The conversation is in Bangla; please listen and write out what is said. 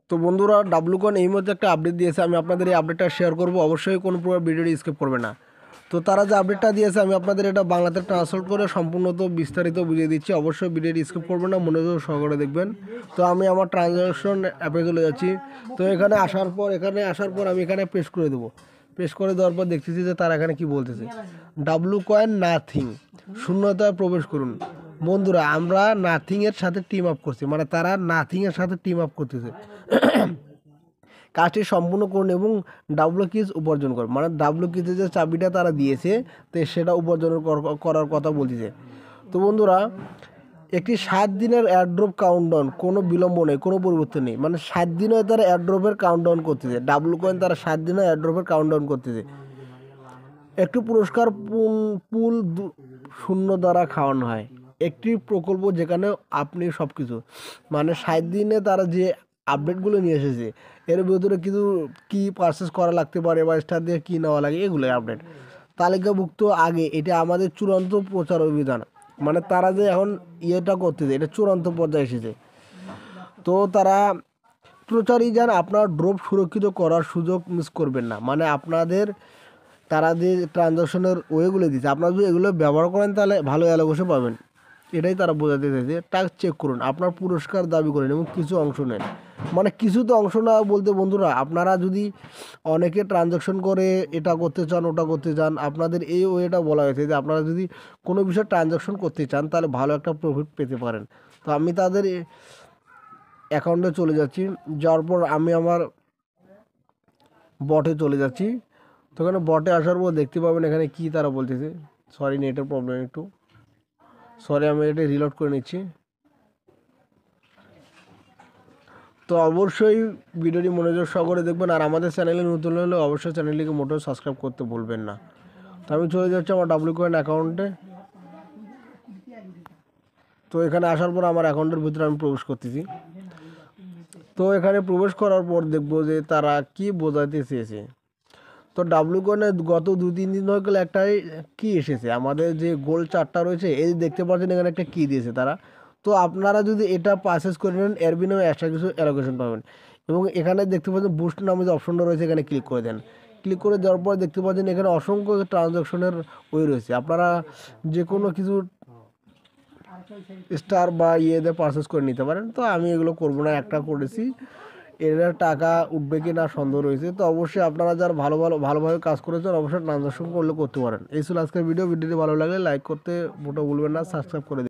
তো বন্ধুরা ডাব্লু কয়েন এই মধ্যে একটা আপডেট দিয়েছে, আমি আপনাদের এই আপডেটটা শেয়ার করব, অবশ্যই কোনো প্রকার ভিডিওটি স্কিপ করবে না। তো তারা যে আপডেটটা দিয়েছে আমি আপনাদের এটা বাংলাতে ট্রান্সলেট করে সম্পূর্ণ বিস্তারিত বুঝিয়ে দিচ্ছি, অবশ্যই ভিডিওটি স্কিপ করবেন না, মনোযোগ সহকারে দেখবেন। তো আমি আমার ট্রানজ্যাকশন অ্যাপে চলে যাচ্ছি। তো এখানে আসার পর আমি এখানে পেস্ট করে দেবো। পেস্ট করে দেওয়ার পর দেখতেছি যে তারা এখানে কি বলতেছে, ডাব্লু কয়েন নাথিং শূন্যতায় প্রবেশ করুন। বন্ধুরা আমরা নাথিংয়ের সাথে টিম আপ করছি, মানে তারা নাথিংয়ের সাথে টিম আপ করতেছে। কাজটি সম্পূর্ণ করুন এবং ডাব্লু কিজ উপার্জন করুন, মানে ডাব্লু কিজের যে চাবিটা তারা দিয়েছে তো সেটা উপার্জন করার কথা বলতেছে। তো বন্ধুরা একটি 7 দিনের এয়ারড্রপ কাউন্টডাউন, কোনো বিলম্ব নেই, কোনো পরিবর্তন নেই, মানে 7 দিনে তারা এয়ারড্রপের কাউন্টডাউন করতেছে। ডাব্লু কয়েন তারা 7 দিনে এয়ারড্রপের কাউন্টডাউন করতেছে। একটি পুরস্কার পুল শূন্য দ্বারা খাওয়ানো হয়, একটি প্রকল্প যেখানে আপনি সব কিছু, মানে 7 দিনে তারা যে আপডেটগুলো নিয়ে এসেছে এর ভিতরে কিছু কী পারচেস করা লাগতে পারে বা স্টার দিয়ে কী নেওয়া লাগে এগুলোই আপডেট তালিকাভুক্ত আগে। এটা আমাদের চূড়ান্ত প্রচার অভিযান, মানে তারা যে এখন ইয়েটা করতেছে এটা চূড়ান্ত পর্যায়ে এসেছে। তো তারা প্রচারই যান আপনার ড্রপ সুরক্ষিত করার সুযোগ মিস করবেন না, মানে আপনাদের তারা যে ট্রানজ্যাকশনের ওয়েগুলো দিচ্ছে আপনারা যদি এগুলো ব্যবহার করেন তাহলে ভালো অ্যালোকেশন পাবেন, এটাই তারা বোঝাতে চাইছে। টাস্ক চেক করুন, আপনার পুরস্কার দাবি করেন এবং কিছু অংশ নেন, মানে কিছু তো অংশ না বলতে বন্ধুরা আপনারা যদি অনেকে ট্রানজ্যাকশন করে এটা করতে চান ওটা করতে চান, আপনাদের এই ওয়েটা বলা হয়েছে যে আপনারা যদি কোনো বিষয়ে ট্রানজ্যাকশন করতে চান তাহলে ভালো একটা প্রফিট পেতে পারেন। তো আমি তাদের অ্যাকাউন্টে চলে যাচ্ছি, যাওয়ার পর আমি আমার বটে চলে যাচ্ছি। তো এখানে বটে আসার পর দেখতে পাবেন এখানে কি তারা বলতেছে, সরি নেটের প্রবলেম একটু, সরি আমি এটা রিলোড করে নিচ্ছি। তো অবশ্যই ভিডিওটি মনোযোগ সহকারে দেখবেন, আর আমাদের চ্যানেলে নতুন হলে অবশ্যই চ্যানেলটিকে মোটেও সাবস্ক্রাইব করতে ভুলবেন না। তো আমি চলে যাচ্ছি আমার ডাব্লু কয়েন অ্যাকাউন্টে। তো এখানে আসার পর আমার অ্যাকাউন্টের ভিতরে আমি প্রবেশ করতেছি। তো এখানে প্রবেশ করার পর দেখবো যে তারা কি বোঝাতে চেয়েছে। তো ডাব্লু কয়েনে গত 2-3 দিন হয়ে গেলে একটাই কি এসেছে, আমাদের যে গোল চারটা রয়েছে এই দেখতে পাচ্ছেন এখানে একটা কি দিয়েছে তারা। তো আপনারা যদি এটা পারচেস করে নেন এর বিনিময়ে এক্সট্রা কিছু অ্যালোকেশন পাবেন, এবং এখানে দেখতে পাচ্ছেন বুস্ট নামে যে অপশনটা রয়েছে এখানে ক্লিক করে দেন। ক্লিক করে দেওয়ার পর দেখতে পাচ্ছেন এখানে অসংখ্য ট্রানজ্যাকশনের ওই রয়েছে, আপনারা যে কোনো কিছু স্টার বা ইয়েতে পারচেস করে নিতে পারেন। তো আমি এগুলো করবো না, একটা করেছি, এর টাকা উঠবে কি না সন্দেহ রয়েছে। তো অবশ্যই আপনারা যারা ভালোভাবে কাজ করেছেন অবশ্যই ট্রানজ্যাকশন করলে করতে পারেন। এই ছিল আজকের ভিডিওটি ভালো লাগলে লাইক করতে মোটেও ভুলবেন না, সাবস্ক্রাইব করে দিন।